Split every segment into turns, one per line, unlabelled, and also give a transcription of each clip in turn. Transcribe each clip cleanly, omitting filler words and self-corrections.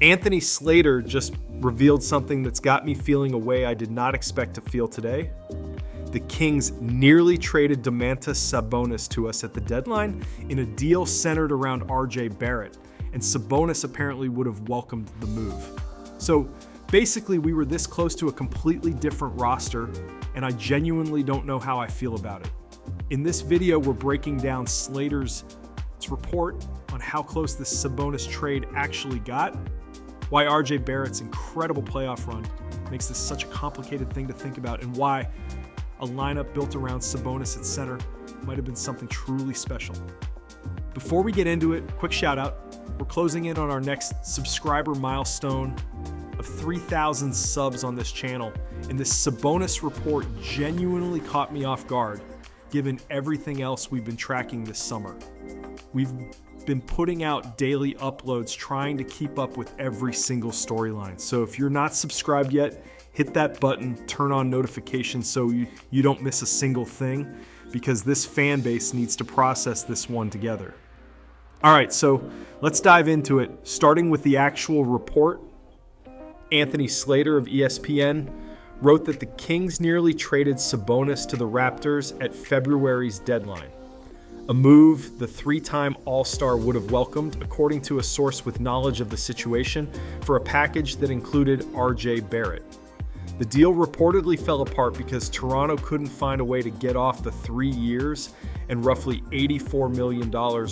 Anthony Slater just revealed something that's got me feeling a way I did not expect to feel today. The Kings nearly traded Domantas Sabonis to us at the deadline in a deal centered around RJ Barrett, and Sabonis apparently would have welcomed the move. So basically, we were this close to a completely different roster, and I genuinely don't know how I feel about it. In this video, we're breaking down Slater's report on how close this Sabonis trade actually got, why RJ Barrett's incredible playoff run makes this such a complicated thing to think about, and why a lineup built around Sabonis at center might have been something truly special. Before we get into it, quick shout out. We're closing in on our next subscriber milestone of 3,000 subs on this channel, and this Sabonis report genuinely caught me off guard, given everything else we've been tracking this summer. We've been putting out daily uploads trying to keep up with every single storyline. So if you're not subscribed yet, hit that button, turn on notifications so you don't miss a single thing, because this fan base needs to process this one together. All right, so let's dive into it, starting with the actual report. Anthony Slater of ESPN wrote that the Kings nearly traded Sabonis to the Raptors at February's deadline, a move the three-time All-Star would have welcomed, according to a source with knowledge of the situation, for a package that included RJ Barrett. The deal reportedly fell apart because Toronto couldn't find a way to get off the 3 years and roughly $84 million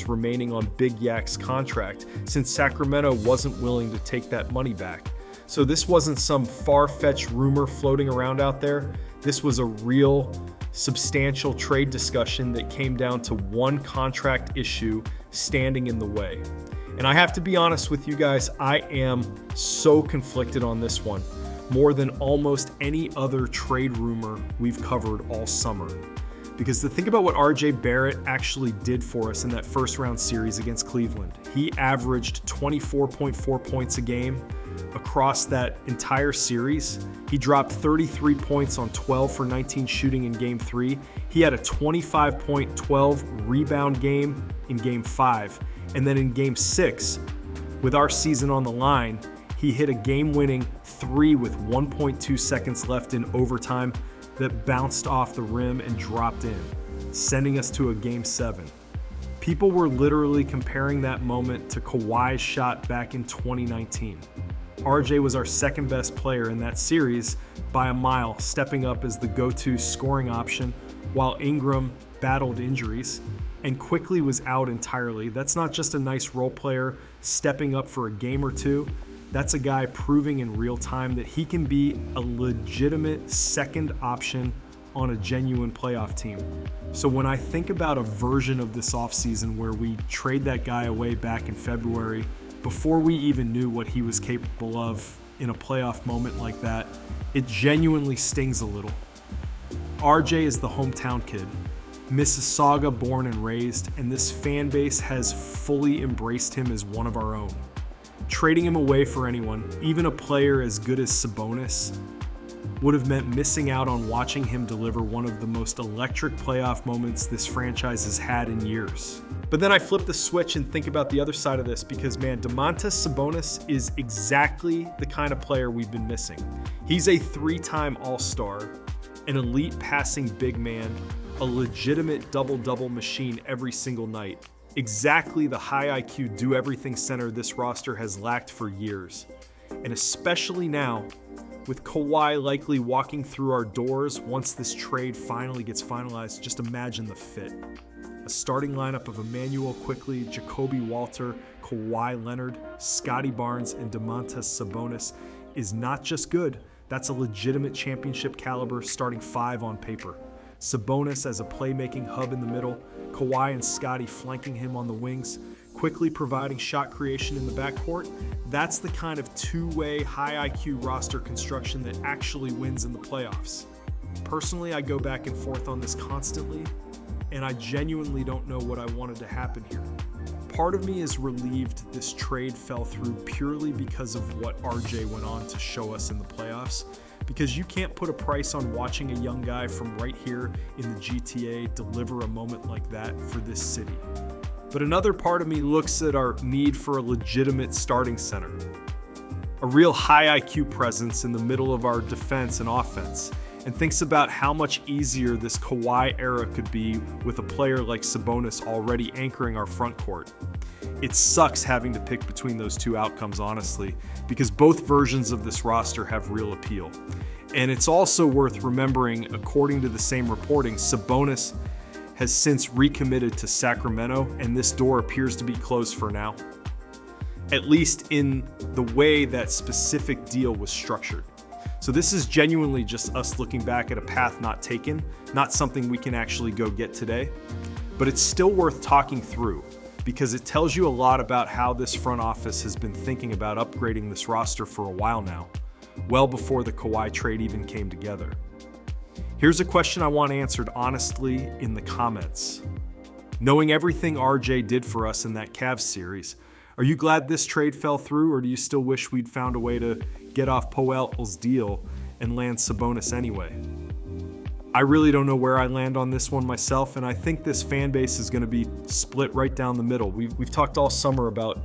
remaining on Big Yak's contract, since Sacramento wasn't willing to take that money back. So this wasn't some far-fetched rumor floating around out there. This was a real, substantial trade discussion that came down to one contract issue standing in the way. And I have to be honest with you guys, I am so conflicted on this one, more than almost any other trade rumor we've covered all summer. Because to think about what RJ Barrett actually did for us in that first round series against Cleveland, he averaged 24.4 points a game across that entire series. He dropped 33 points on 12 for 19 shooting in Game 3. He had a 25-point, 12 rebound game in Game 5. And then in Game 6, with our season on the line, he hit a game-winning 3 with 1.2 seconds left in overtime that bounced off the rim and dropped in, sending us to a Game 7. People were literally comparing that moment to Kawhi's shot back in 2019. RJ was our second best player in that series by a mile, stepping up as the go-to scoring option while Ingram battled injuries and Quickley was out entirely. That's not just a nice role player stepping up for a game or two. That's a guy proving in real time that he can be a legitimate second option on a genuine playoff team. So when I think about a version of this offseason where we trade that guy away back in February, before we even knew what he was capable of in a playoff moment like that, it genuinely stings a little. RJ is the hometown kid, Mississauga born and raised, and this fan base has fully embraced him as one of our own. Trading him away for anyone, even a player as good as Sabonis, would have meant missing out on watching him deliver one of the most electric playoff moments this franchise has had in years. But then I flip the switch and think about the other side of this, because man, Domantas Sabonis is exactly the kind of player we've been missing. He's a 3-time All-Star, an elite passing big man, a legitimate double-double machine every single night. Exactly the high IQ do-everything center this roster has lacked for years. And especially now, with Kawhi likely walking through our doors once this trade finally gets finalized, just imagine the fit. A starting lineup of Emmanuel Quickley, Jakob-Poeltl, Kawhi Leonard, Scotty Barnes, and Domantas Sabonis is not just good, that's a legitimate championship caliber starting 5 on paper. Sabonis as a playmaking hub in the middle, Kawhi and Scotty flanking him on the wings, Quickley providing shot creation in the backcourt. That's the kind of two-way, high IQ roster construction that actually wins in the playoffs. Personally, I go back and forth on this constantly, and I genuinely don't know what I wanted to happen here. Part of me is relieved this trade fell through purely because of what RJ went on to show us in the playoffs, because you can't put a price on watching a young guy from right here in the GTA deliver a moment like that for this city. But another part of me looks at our need for a legitimate starting center. a real high IQ presence in the middle of our defense and offense, and thinks about how much easier this Kawhi era could be with a player like Sabonis already anchoring our front court. It sucks having to pick between those two outcomes, honestly, because both versions of this roster have real appeal. And it's also worth remembering, according to the same reporting, Sabonis has since recommitted to Sacramento, and this door appears to be closed for now, at least in the way that specific deal was structured. So this is genuinely just us looking back at a path not taken, not something we can actually go get today, but it's still worth talking through because it tells you a lot about how this front office has been thinking about upgrading this roster for a while now, well before the Kawhi trade even came together. Here's a question I want answered honestly in the comments. Knowing everything RJ did for us in that Cavs series, are you glad this trade fell through, or do you still wish we'd found a way to get off Poeltl's deal and land Sabonis anyway? I really don't know where I land on this one myself, and I think this fan base is going to be split right down the middle. We've talked all summer about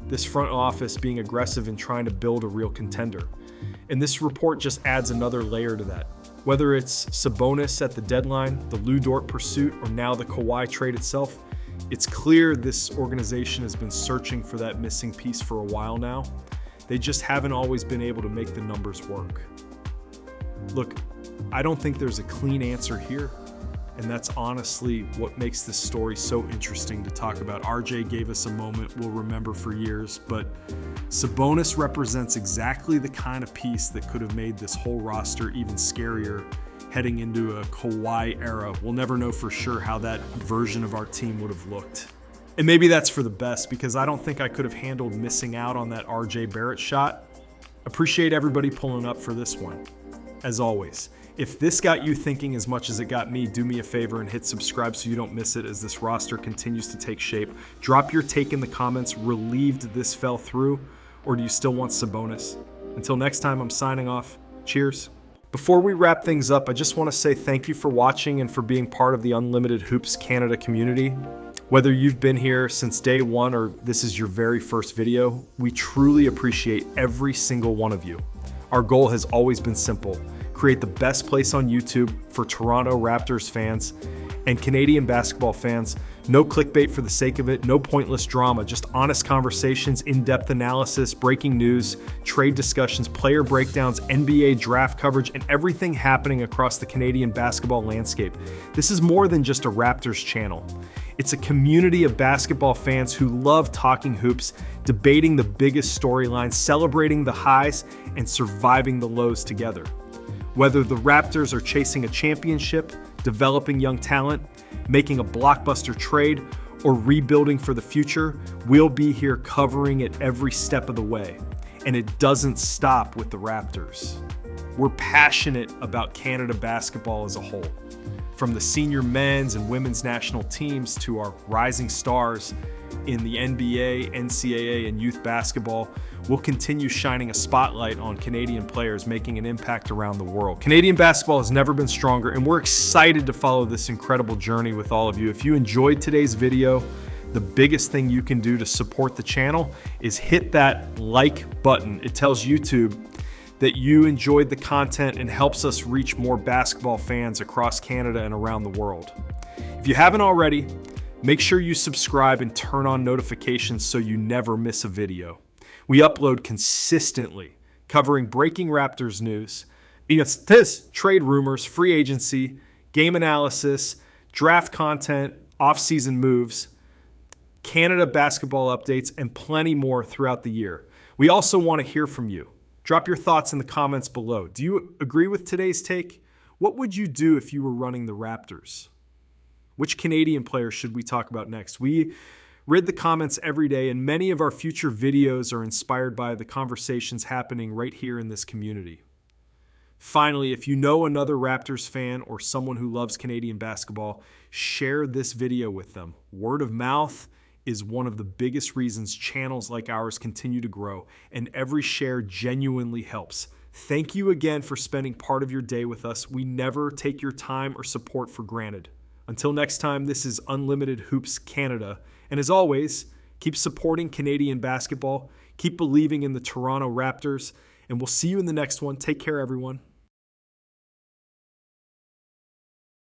this front office being aggressive and trying to build a real contender, and this report just adds another layer to that. Whether it's Sabonis at the deadline, the Lou Dort pursuit, or now the Kawhi trade itself, it's clear this organization has been searching for that missing piece for a while now. They just haven't always been able to make the numbers work. Look, I don't think there's a clean answer here, and that's honestly what makes this story so interesting to talk about. RJ gave us a moment we'll remember for years, but Sabonis represents exactly the kind of piece that could have made this whole roster even scarier heading into a Kawhi era. We'll never know for sure how that version of our team would have looked. And maybe that's for the best, because I don't think I could have handled missing out on that RJ Barrett shot. Appreciate everybody pulling up for this one. As always, if this got you thinking as much as it got me, do me a favor and hit subscribe so you don't miss it as this roster continues to take shape. Drop your take in the comments. Relieved this fell through, or do you still want Sabonis? Until next time, I'm signing off. Cheers. Before we wrap things up, I just want to say thank you for watching and for being part of the Unlimited Hoops Canada community. Whether you've been here since day one or this is your very first video, we truly appreciate every single one of you. Our goal has always been simple: create the best place on YouTube for Toronto Raptors fans and Canadian basketball fans. No clickbait for the sake of it, no pointless drama, just honest conversations, in-depth analysis, breaking news, trade discussions, player breakdowns, NBA draft coverage, and everything happening across the Canadian basketball landscape. This is more than just a Raptors channel. It's a community of basketball fans who love talking hoops, debating the biggest storylines, celebrating the highs, and surviving the lows together. Whether the Raptors are chasing a championship, developing young talent, making a blockbuster trade, or rebuilding for the future, we'll be here covering it every step of the way. And it doesn't stop with the Raptors. We're passionate about Canada basketball as a whole. From the senior men's and women's national teams to our rising stars in the NBA, NCAA, and youth basketball, we'll continue shining a spotlight on Canadian players making an impact around the world. Canadian basketball has never been stronger, and we're excited to follow this incredible journey with all of you. If you enjoyed today's video, the biggest thing you can do to support the channel is hit that like button. It tells YouTube that you enjoyed the content and helps us reach more basketball fans across Canada and around the world. If you haven't already, make sure you subscribe and turn on notifications so you never miss a video. We upload consistently, covering breaking Raptors news, trade rumors, free agency, game analysis, draft content, off-season moves, Canada basketball updates, and plenty more throughout the year. We also want to hear from you. Drop your thoughts in the comments below. Do you agree with today's take? What would you do if you were running the Raptors? Which Canadian players should we talk about next? We read the comments every day, and many of our future videos are inspired by the conversations happening right here in this community. Finally, if you know another Raptors fan or someone who loves Canadian basketball, share this video with them. Word of mouth is one of the biggest reasons channels like ours continue to grow, and every share genuinely helps. Thank you again for spending part of your day with us. We never take your time or support for granted. Until next time, this is Unlimited Hoops Canada, and as always, keep supporting Canadian basketball, Keep believing in the Toronto Raptors, and we'll see you in the next one. Take care, everyone.